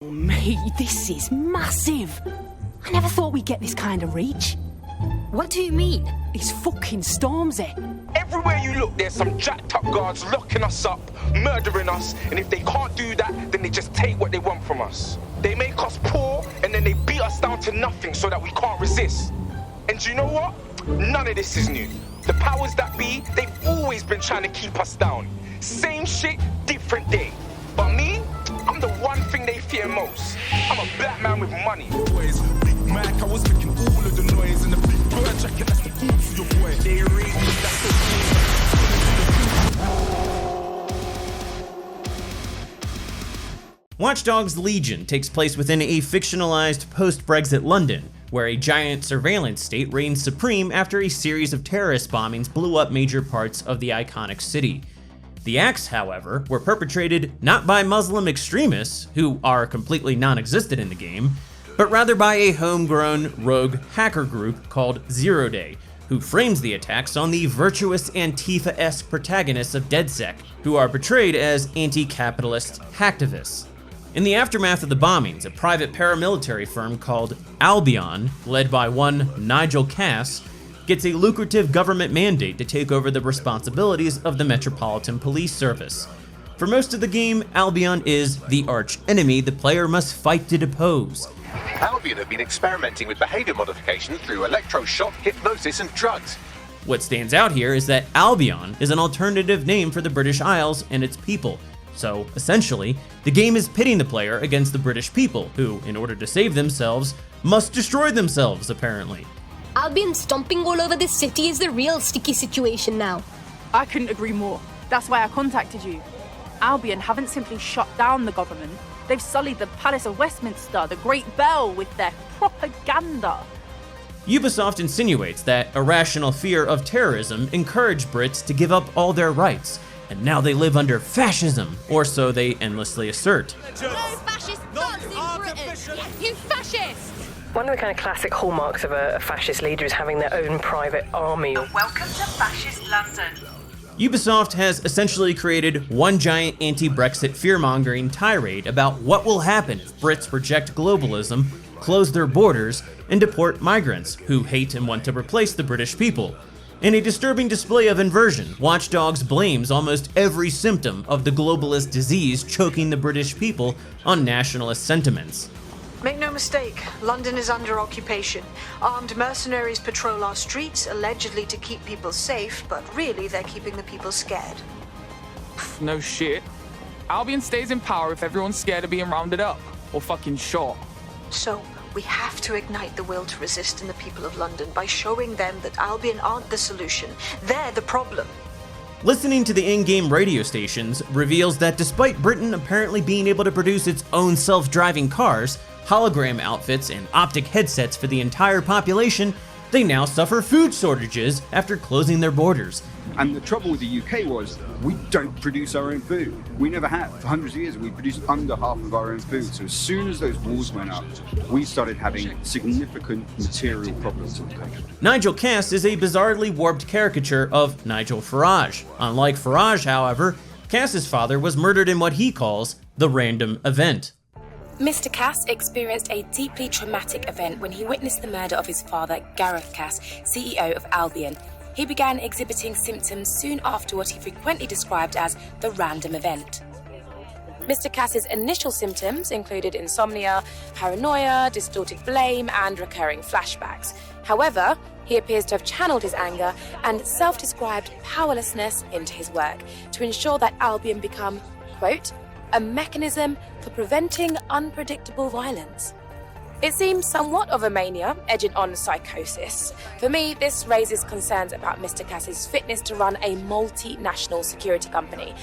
Mate, this is massive. I never thought we'd get this kind of reach. What do you mean? It's fucking Stormzy. Everywhere you look, there's some jacked up guards locking us up, murdering us, and if they can't do that, then they just take what they want from us. They make us poor, and then they beat us down to nothing so that we can't resist. And do you know what? None of this is new. The powers that be, they've always been trying to keep us down. Same shit, different day. But me, I'm the one thing they fear most. I'm a black man with money. Big Mac, I was making all of the noise in the big bird jacket, that's the food for your boy. They rate me, that's the Watch Dogs Legion takes place within a fictionalized post-Brexit London, where a giant surveillance state reigns supreme after a series of terrorist bombings blew up major parts of the iconic city. The acts, however, were perpetrated not by Muslim extremists, who are completely non-existent in the game, but rather by a homegrown rogue hacker group called Zero Day, who frames the attacks on the virtuous Antifa-esque protagonists of DedSec, who are portrayed as anti-capitalist hacktivists. In the aftermath of the bombings, a private paramilitary firm called Albion, led by one Nigel Cass, gets a lucrative government mandate to take over the responsibilities of the Metropolitan Police Service. For most of the game, Albion is the arch enemy the player must fight to depose. Albion have been experimenting with behavior modification through electroshock, hypnosis, and drugs. What stands out here is that Albion is an alternative name for the British Isles and its people. So, essentially, the game is pitting the player against the British people, who, in order to save themselves, must destroy themselves, apparently. Albion stomping all over this city is the real sticky situation now. I couldn't agree more. That's why I contacted you. Albion haven't simply shut down the government, they've sullied the Palace of Westminster, the Great Bell, with their propaganda. Ubisoft insinuates that irrational fear of terrorism encouraged Brits to give up all their rights, and now they live under fascism, or so they endlessly assert. No fascist thugs in Britain! You fascist! One of the kind of classic hallmarks of a fascist leader is having their own private army. Welcome to fascist London. Ubisoft has essentially created one giant anti-Brexit fear-mongering tirade about what will happen if Brits reject globalism, close their borders, and deport migrants who hate and want to replace the British people. In a disturbing display of inversion, Watch Dogs blames almost every symptom of the globalist disease choking the British people on nationalist sentiments. Make no mistake, London is under occupation. Armed mercenaries patrol our streets, allegedly to keep people safe, but really they're keeping the people scared. No shit. Albion stays in power if everyone's scared of being rounded up, or fucking shot. So, we have to ignite the will to resist in the people of London by showing them that Albion aren't the solution, they're the problem. Listening to the in-game radio stations reveals that despite Britain apparently being able to produce its own self-driving cars, hologram outfits, and optic headsets for the entire population, they now suffer food shortages after closing their borders. And the trouble with the UK was, we don't produce our own food. We never have. For hundreds of years, we produced under half of our own food. So as soon as those walls went up, we started having significant material problems in the country. Nigel Cass is a bizarrely warped caricature of Nigel Farage. Unlike Farage, however, Cass's father was murdered in what he calls the random event. Mr. Cass experienced a deeply traumatic event when he witnessed the murder of his father, Gareth Cass, CEO of Albion. He began exhibiting symptoms soon after what he frequently described as the random event. Mr. Cass's initial symptoms included insomnia, paranoia, distorted blame, and recurring flashbacks. However, he appears to have channeled his anger and self-described powerlessness into his work to ensure that Albion become, quote, a mechanism for preventing unpredictable violence. It seems somewhat of a mania, edging on psychosis. For me, this raises concerns about Mr. Cass's fitness to run a multinational security company.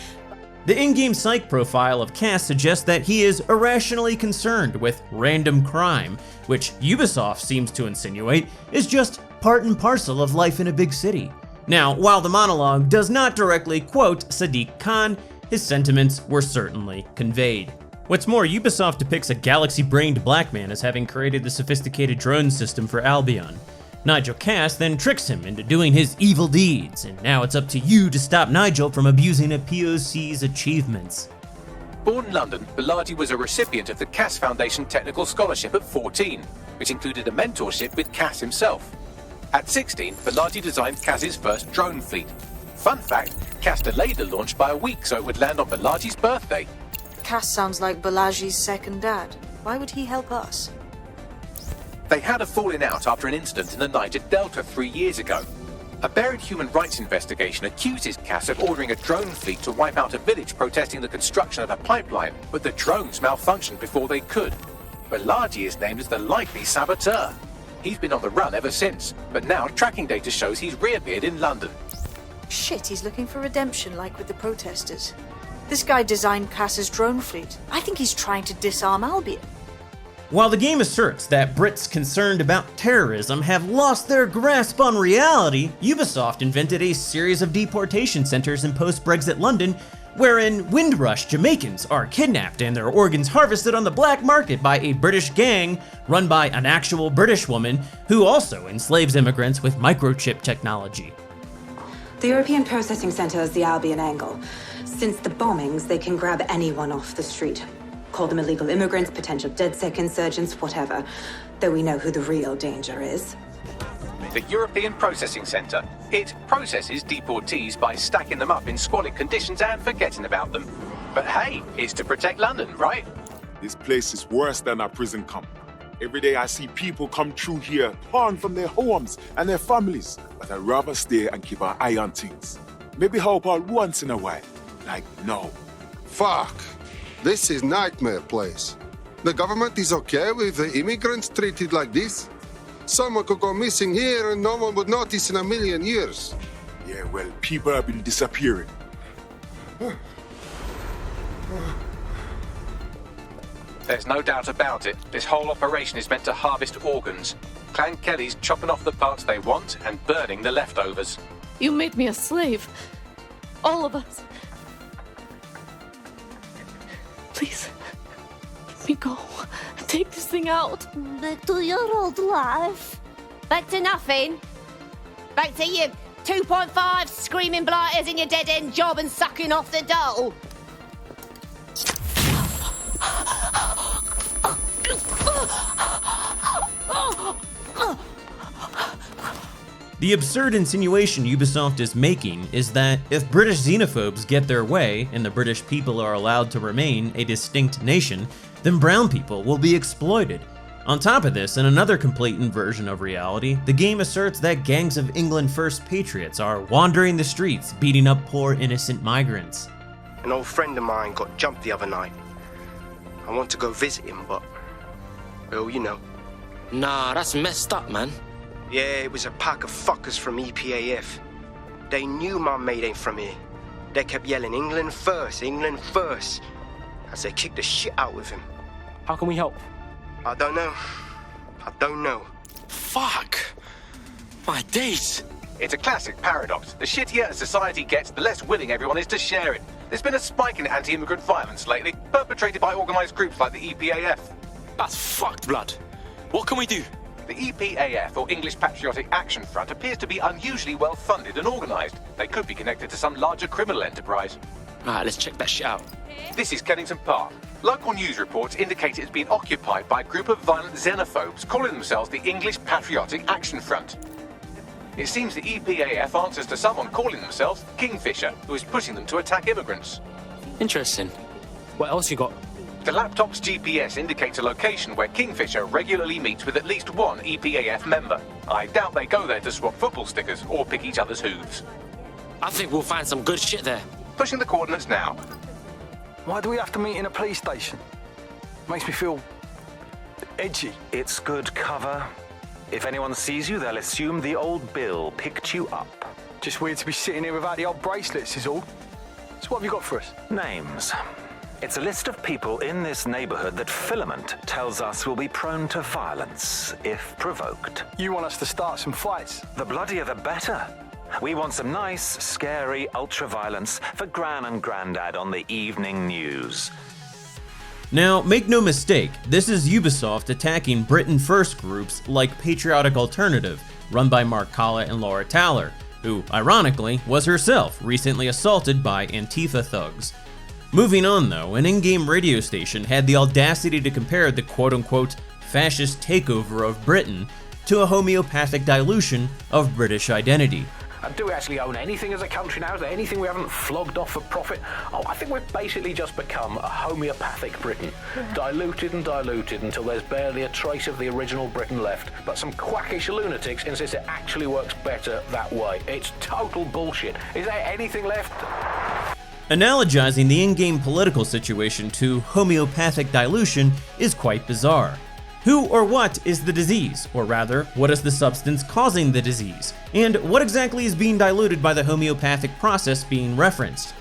The in-game psych profile of Cass suggests that he is irrationally concerned with random crime, which Ubisoft seems to insinuate is just part and parcel of life in a big city. Now, while the monologue does not directly quote Sadiq Khan, his sentiments were certainly conveyed. What's more, Ubisoft depicts a galaxy-brained black man as having created the sophisticated drone system for Albion. Nigel Cass then tricks him into doing his evil deeds, and now it's up to you to stop Nigel from abusing a POC's achievements. Born in London, Bilardi was a recipient of the Cass Foundation Technical Scholarship at 14, which included a mentorship with Cass himself. At 16, Bilardi designed Cass's first drone fleet. Fun fact, Cass delayed the launch by a week so it would land on Bilardi's birthday. Cass sounds like Balaji's second dad. Why would he help us? They had a falling out after an incident in the Niger Delta 3 years ago. A buried human rights investigation accuses Cass of ordering a drone fleet to wipe out a village protesting the construction of a pipeline, but the drones malfunctioned before they could. Bilardi is named as the likely saboteur. He's been on the run ever since, but now tracking data shows he's reappeared in London. Shit, he's looking for redemption like with the protesters. This guy designed Cass's drone fleet. I think he's trying to disarm Albion. While the game asserts that Brits concerned about terrorism have lost their grasp on reality, Ubisoft invented a series of deportation centers in post-Brexit London wherein Windrush Jamaicans are kidnapped and their organs harvested on the black market by a British gang run by an actual British woman who also enslaves immigrants with microchip technology. The European Processing Centre is the Albion angle. Since the bombings, they can grab anyone off the street. Call them illegal immigrants, potential DedSec insurgents, whatever. Though we know who the real danger is. The European Processing Centre. It processes deportees by stacking them up in squalid conditions and forgetting about them. But hey, it's to protect London, right? This place is worse than a prison camp. Every day I see people come through here, torn from their homes and their families. But I'd rather stay and keep an eye on things. Maybe help out once in a while. Like, no. Fuck. This is nightmare place. The government is okay with the immigrants treated like this? Someone could go missing here and no one would notice in a million years. Yeah, well, people have been disappearing. There's no doubt about it. This whole operation is meant to harvest organs. Clan Kelly's chopping off the parts they want and burning the leftovers. You made me a slave. All of us. Please, let me go. Take this thing out. Back to your old life. Back to nothing. Back to you 2.5 screaming blighters in your dead-end job and sucking off the dole. The absurd insinuation Ubisoft is making is that if British xenophobes get their way and the British people are allowed to remain a distinct nation, then brown people will be exploited. On top of this, in another complete inversion of reality, the game asserts that gangs of England First patriots are wandering the streets, beating up poor innocent migrants. An old friend of mine got jumped the other night. I want to go visit him, but, well, you know. Nah, that's messed up, man. Yeah, it was a pack of fuckers from EPAF. They knew my mate ain't from here. They kept yelling, England first, as they kicked the shit out of him. How can we help? I don't know. Fuck! My days! It's a classic paradox. The shittier a society gets, the less willing everyone is to share it. There's been a spike in anti-immigrant violence lately, perpetrated by organised groups like the EPAF. That's fucked, blood. What can we do? The EPAF, or English Patriotic Action Front, appears to be unusually well funded and organised. They could be connected to some larger criminal enterprise. Alright, let's check that shit out. This is Kennington Park. Local news reports indicate it's been occupied by a group of violent xenophobes calling themselves the English Patriotic Action Front. It seems the EPAF answers to someone calling themselves Kingfisher, who is pushing them to attack immigrants. Interesting. What else you got? The laptop's GPS indicates a location where Kingfisher regularly meets with at least one EPAF member. I doubt they go there to swap football stickers or pick each other's hooves. I think we'll find some good shit there. Pushing the coordinates now. Why do we have to meet in a police station? Makes me feel edgy. It's good cover. If anyone sees you, they'll assume the old Bill picked you up. Just weird to be sitting here without the old bracelets is all. So what have you got for us? Names. It's a list of people in this neighborhood that Filament tells us will be prone to violence if provoked. You want us to start some fights? The bloodier the better. We want some nice, scary ultra-violence for Gran and Grandad on the evening news. Now, make no mistake, this is Ubisoft attacking Britain First groups like Patriotic Alternative, run by Mark Collett and Laura Taller, who, ironically, was herself recently assaulted by Antifa thugs. Moving on though, an in-game radio station had the audacity to compare the quote-unquote fascist takeover of Britain to a homeopathic dilution of British identity. Do we actually own anything as a country now? Is there anything we haven't flogged off for profit? Oh, I think we've basically just become a homeopathic Britain. Diluted and diluted until there's barely a trace of the original Britain left. But some quackish lunatics insist it actually works better that way. It's total bullshit. Is there anything left? Analogizing the in-game political situation to homeopathic dilution is quite bizarre. Who or what is the disease? Or rather, what is the substance causing the disease? And what exactly is being diluted by the homeopathic process being referenced?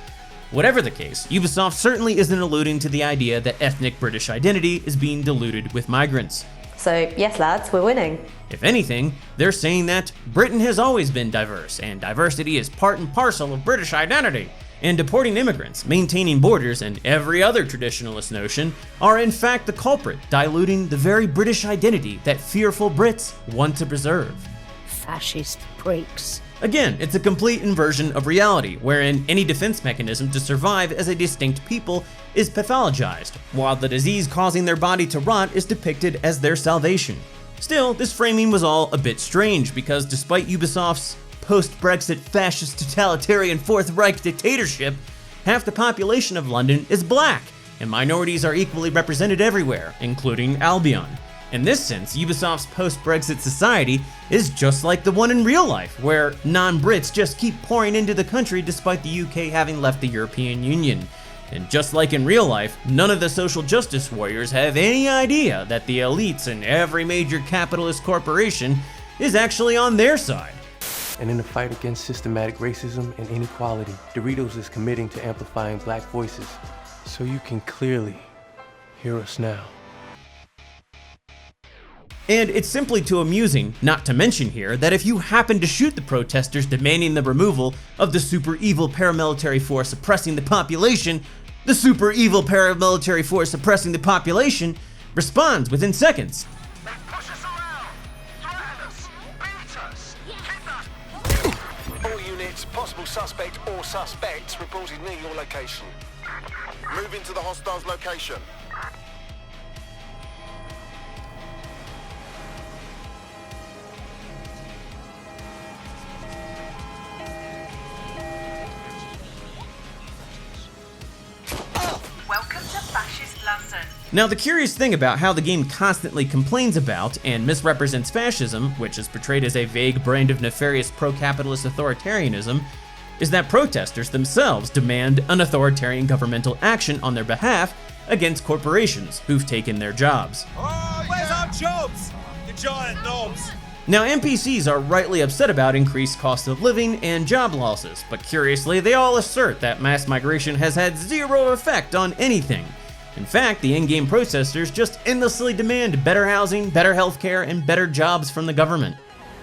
Whatever the case, Ubisoft certainly isn't alluding to the idea that ethnic British identity is being diluted with migrants. So, yes lads, we're winning. If anything, they're saying that Britain has always been diverse, and diversity is part and parcel of British identity. And deporting immigrants, maintaining borders, and every other traditionalist notion are in fact the culprit, diluting the very British identity that fearful Brits want to preserve. Fascist pricks. Again, it's a complete inversion of reality, wherein any defense mechanism to survive as a distinct people is pathologized, while the disease causing their body to rot is depicted as their salvation. Still, this framing was all a bit strange, because despite Ubisoft's post-Brexit fascist totalitarian Fourth Reich dictatorship, half the population of London is black, and minorities are equally represented everywhere, including Albion. In this sense, Ubisoft's post-Brexit society is just like the one in real life, where non-Brits just keep pouring into the country despite the UK having left the European Union. And just like in real life, none of the social justice warriors have any idea that the elites in every major capitalist corporation is actually on their side. And in the fight against systematic racism and inequality, Doritos is committing to amplifying black voices, so you can clearly hear us now. And it's simply too amusing not to mention here that if you happen to shoot the protesters demanding the removal of the super evil paramilitary force oppressing the population, the super evil paramilitary force oppressing the population responds within seconds. All units, possible suspect or suspects reported near your location. Move into the hostile's location. Welcome to Fascist London. Now, the curious thing about how the game constantly complains about and misrepresents fascism, which is portrayed as a vague brand of nefarious pro-capitalist authoritarianism, is that protesters themselves demand an authoritarian governmental action on their behalf against corporations who've taken their jobs. Where's our jobs? You giant knobs. Now, NPCs are rightly upset about increased cost of living and job losses, but curiously, they all assert that mass migration has had zero effect on anything. In fact, the in-game protesters just endlessly demand better housing, better healthcare, and better jobs from the government.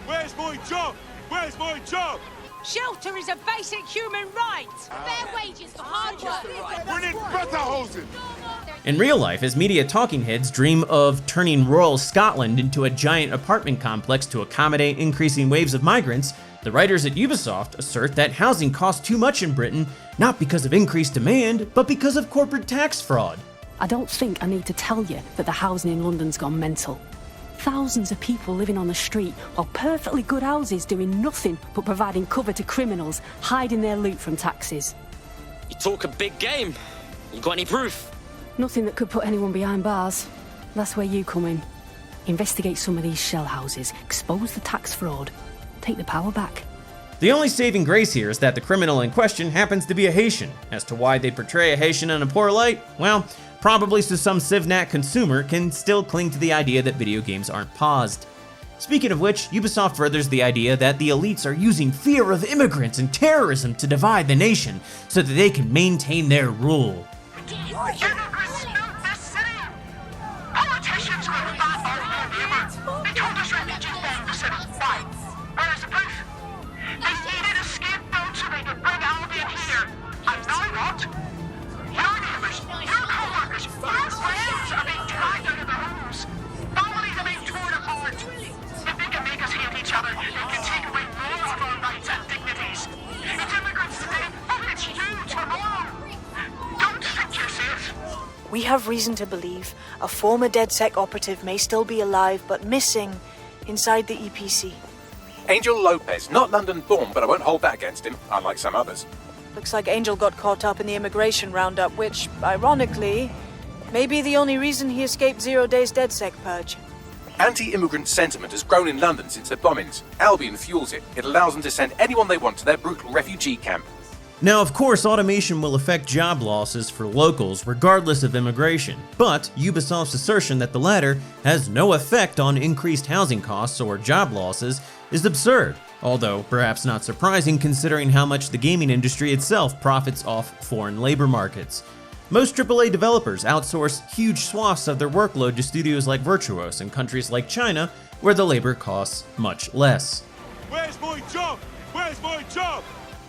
Where's my job? Where's my job? Shelter is a basic human right. Fair wages for hard work. We need better housing. In real life, as media talking heads dream of turning rural Scotland into a giant apartment complex to accommodate increasing waves of migrants, the writers at Ubisoft assert that housing costs too much in Britain, not because of increased demand, but because of corporate tax fraud. I don't think I need to tell you that the housing in London's gone mental. Thousands of people living on the street, while perfectly good houses doing nothing but providing cover to criminals, hiding their loot from taxes. You talk a big game. You got any proof? Nothing that could put anyone behind bars. That's where you come in. Investigate some of these shell houses, expose the tax fraud, take the power back. The only saving grace here is that the criminal in question happens to be a Haitian. As to why they portray a Haitian in a poor light, well, probably so some Civnat consumer can still cling to the idea that video games aren't paused. Speaking of which, Ubisoft furthers the idea that the elites are using fear of immigrants and terrorism to divide the nation so that they can maintain their rule. Immigrants built this city. Politicians will fight our neighbour. They told us refugees built the city. Why? Where's the proof? They needed a scapegoat so they could bring Albion here. And now what? Your neighbours, your co-workers, your friends are being dragged out of their homes. Families are being torn apart. If they can make us hate each other, they can take away more of our rights and dignities. It's immigrants today, but it's you tomorrow. Don't think have reason to believe a former DedSec operative may still be alive but missing inside the EPC. Angel Lopez, not London-born, but I won't hold that against him, unlike some others. Looks like Angel got caught up in the immigration roundup, which, ironically, may be the only reason he escaped 0 days DedSec purge. Anti-immigrant sentiment has grown in London since the bombings. Albion fuels it. It allows them to send anyone they want to their brutal refugee camp. Now, of course, automation will affect job losses for locals regardless of immigration, but Ubisoft's assertion that the latter has no effect on increased housing costs or job losses is absurd, although perhaps not surprising considering how much the gaming industry itself profits off foreign labor markets. Most AAA developers outsource huge swaths of their workload to studios like Virtuos in countries like China, where the labor costs much less. Where's my job? Where's my job?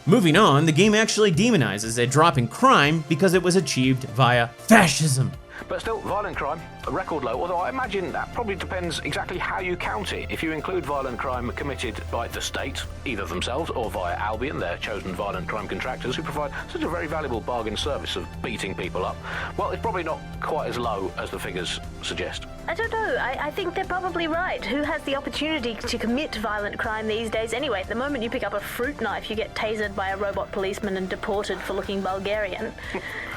Moving on, the game actually demonizes a drop in crime because it was achieved via fascism. But still, violent crime, a record low, although I imagine that probably depends exactly how you count it. If you include violent crime committed by the state, either themselves or via Albion, their chosen violent crime contractors who provide such a very valuable bargain service of beating people up, well, it's probably not quite as low as the figures suggest. I don't know. I think they're probably right. Who has the opportunity to commit violent crime these days anyway? The moment you pick up a fruit knife, you get tasered by a robot policeman and deported for looking Bulgarian.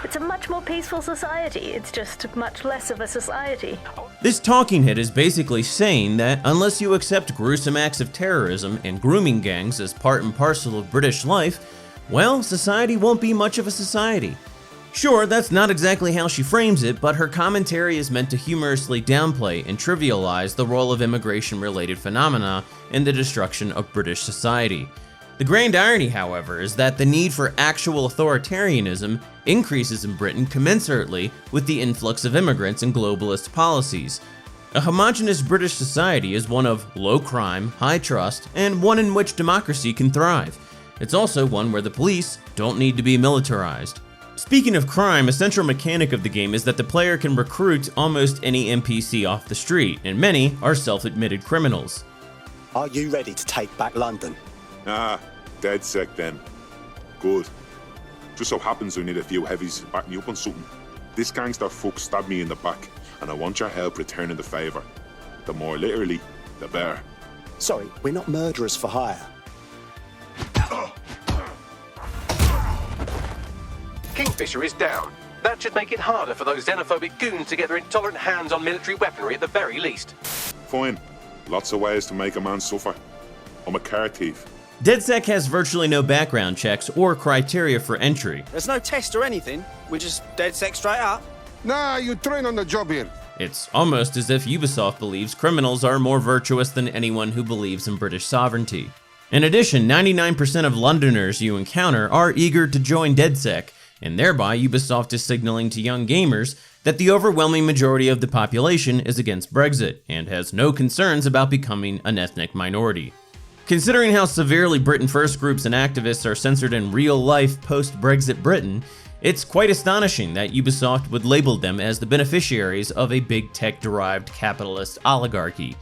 It's a much more peaceful society. It's just much less of a society. This talking head is basically saying that unless you accept gruesome acts of terrorism and grooming gangs as part and parcel of British life, well, society won't be much of a society. Sure, that's not exactly how she frames it, but her commentary is meant to humorously downplay and trivialize the role of immigration-related phenomena in the destruction of British society. The grand irony, however, is that the need for actual authoritarianism increases in Britain commensurately with the influx of immigrants and globalist policies. A homogenous British society is one of low crime, high trust, and one in which democracy can thrive. It's also one where the police don't need to be militarized. Speaking of crime, a central mechanic of the game is that the player can recruit almost any NPC off the street, and many are self-admitted criminals. Are you ready to take back London? Ah, DedSec then. Good. Just so happens we need a few heavies to back me up on something. This gangster fuck stabbed me in the back, and I want your help returning the favour. The more literally, the better. Sorry, we're not murderers for hire. Kingfisher is down. That should make it harder for those xenophobic goons to get their intolerant hands on military weaponry at the very least. Fine. Lots of ways to make a man suffer. I'm a car thief. DedSec has virtually no background checks or criteria for entry. There's no test or anything. We're just DedSec straight up. Nah, you train on the job here. It's almost as if Ubisoft believes criminals are more virtuous than anyone who believes in British sovereignty. In addition, 99% of Londoners you encounter are eager to join DedSec, and thereby Ubisoft is signaling to young gamers that the overwhelming majority of the population is against Brexit and has no concerns about becoming an ethnic minority. Considering how severely Britain First groups and activists are censored in real-life post-Brexit Britain, it's quite astonishing that Ubisoft would label them as the beneficiaries of a big tech-derived capitalist oligarchy.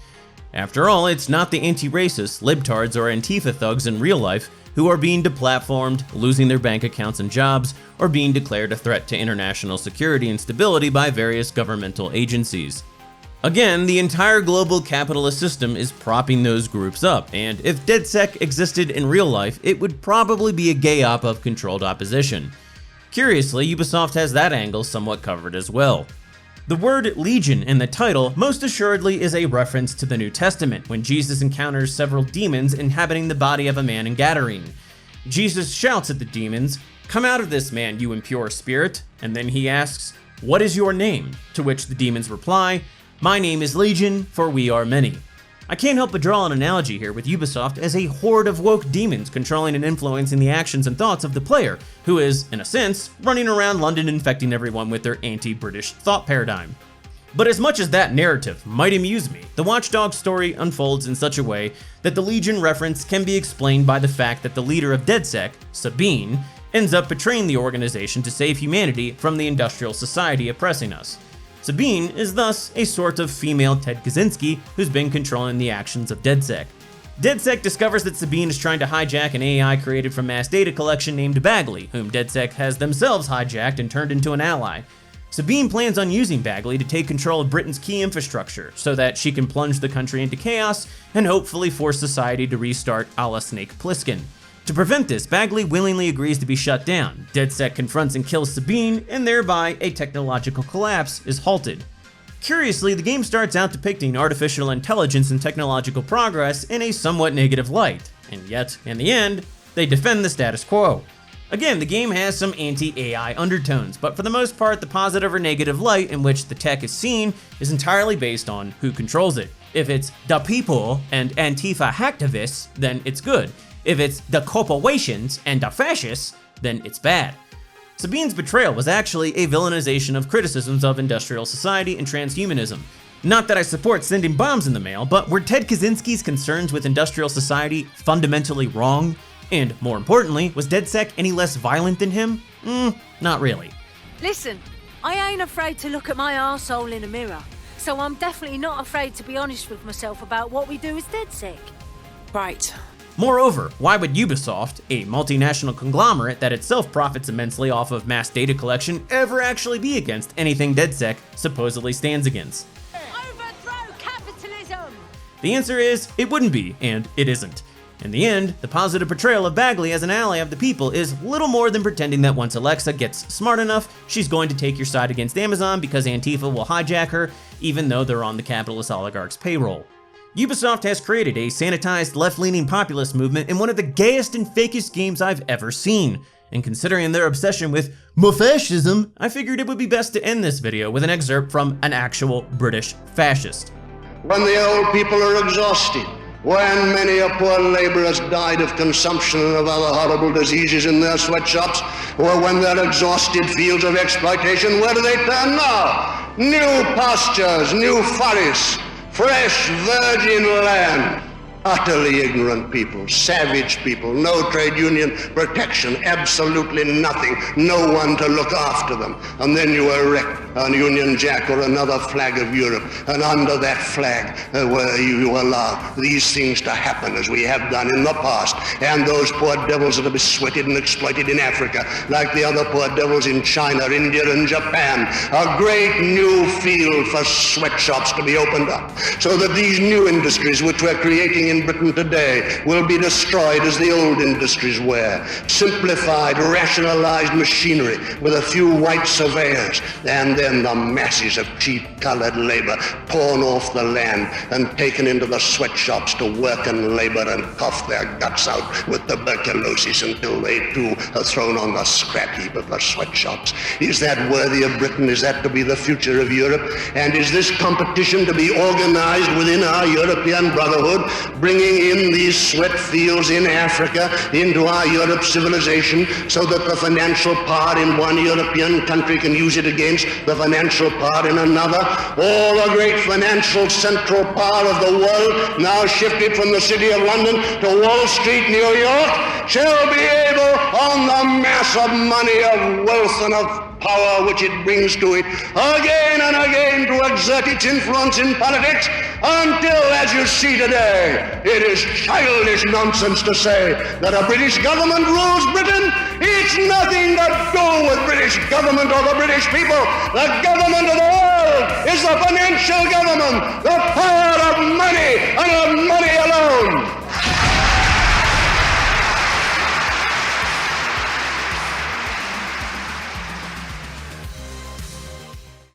After all, it's not the anti-racist, libtards, or Antifa thugs in real life who are being deplatformed, losing their bank accounts and jobs, or being declared a threat to international security and stability by various governmental agencies. Again, the entire global capitalist system is propping those groups up, and if DedSec existed in real life, it would probably be a gay op of controlled opposition. Curiously, Ubisoft has that angle somewhat covered as well. The word Legion in the title most assuredly is a reference to the New Testament, when Jesus encounters several demons inhabiting the body of a man in Gadarene. Jesus shouts at the demons, "Come out of this man, you impure spirit," and then he asks, "What is your name?" To which the demons reply, "My name is Legion, for we are many." I can't help but draw an analogy here with Ubisoft as a horde of woke demons controlling and influencing the actions and thoughts of the player, who is, in a sense, running around London infecting everyone with their anti-British thought paradigm. But as much as that narrative might amuse me, the Watch Dogs story unfolds in such a way that the Legion reference can be explained by the fact that the leader of DedSec, Sabine, ends up betraying the organization to save humanity from the industrial society oppressing us. Sabine is thus a sort of female Ted Kaczynski who's been controlling the actions of DedSec. DedSec discovers that Sabine is trying to hijack an AI created from mass data collection named Bagley, whom DedSec has themselves hijacked and turned into an ally. Sabine plans on using Bagley to take control of Britain's key infrastructure so that she can plunge the country into chaos and hopefully force society to restart a la Snake Plissken. To prevent this, Bagley willingly agrees to be shut down. DedSec confronts and kills Sabine, and thereby a technological collapse is halted. Curiously, the game starts out depicting artificial intelligence and technological progress in a somewhat negative light, and yet, in the end, they defend the status quo. Again, the game has some anti-AI undertones, but for the most part, the positive or negative light in which the tech is seen is entirely based on who controls it. If it's the people and Antifa hacktivists, then it's good. If it's the corporations and the fascists, then it's bad. Sabine's betrayal was actually a villainization of criticisms of industrial society and transhumanism. Not that I support sending bombs in the mail, but were Ted Kaczynski's concerns with industrial society fundamentally wrong? And more importantly, was DedSec any less violent than him? Not really. Listen, I ain't afraid to look at my arsehole in a mirror, so I'm definitely not afraid to be honest with myself about what we do as DedSec. Right. Moreover, why would Ubisoft, a multinational conglomerate that itself profits immensely off of mass data collection, ever actually be against anything DedSec supposedly stands against? Overthrow capitalism! The answer is, it wouldn't be, and it isn't. In the end, the positive portrayal of Bagley as an ally of the people is little more than pretending that once Alexa gets smart enough, she's going to take your side against Amazon because Antifa will hijack her, even though they're on the capitalist oligarchs' payroll. Ubisoft has created a sanitized left-leaning populist movement in one of the gayest and fakest games I've ever seen. And considering their obsession with fascism, I figured it would be best to end this video with an excerpt from an actual British fascist. When the old people are exhausted, when many a poor laborer has died of consumption and of other horrible diseases in their sweatshops, or when they're exhausted fields of exploitation, where do they turn now? New pastures, new forests, fresh virgin land. Utterly ignorant people, savage people, no trade union protection, absolutely nothing, no one to look after them. And then you erect a Union Jack or another flag of Europe, and under that flag where you allow these things to happen as we have done in the past, and those poor devils that have been sweated and exploited in Africa, like the other poor devils in China, India and Japan. A great new field for sweatshops to be opened up, so that these new industries which we're creating in Britain today will be destroyed as the old industries were. Simplified, rationalized machinery with a few white surveyors, and then the masses of cheap-colored labor torn off the land and taken into the sweatshops to work and labor and cough their guts out with tuberculosis until they too are thrown on the scrap heap of the sweatshops. Is that worthy of Britain? Is that to be the future of Europe? And is this competition to be organized within our European Brotherhood, bringing in these sweat fields in Africa into our Europe civilization so that the financial power in one European country can use it against the financial power in another? All the great financial central power of the world, now shifted from the city of London to Wall Street, New York, shall be able, on the mass of money, of wealth and of power which it brings to it, again and again to exert its influence in politics, until, as you see today, it is childish nonsense to say that a British government rules Britain. It's nothing to do with British government or the British people. The government of the world is the financial government, the power of money and of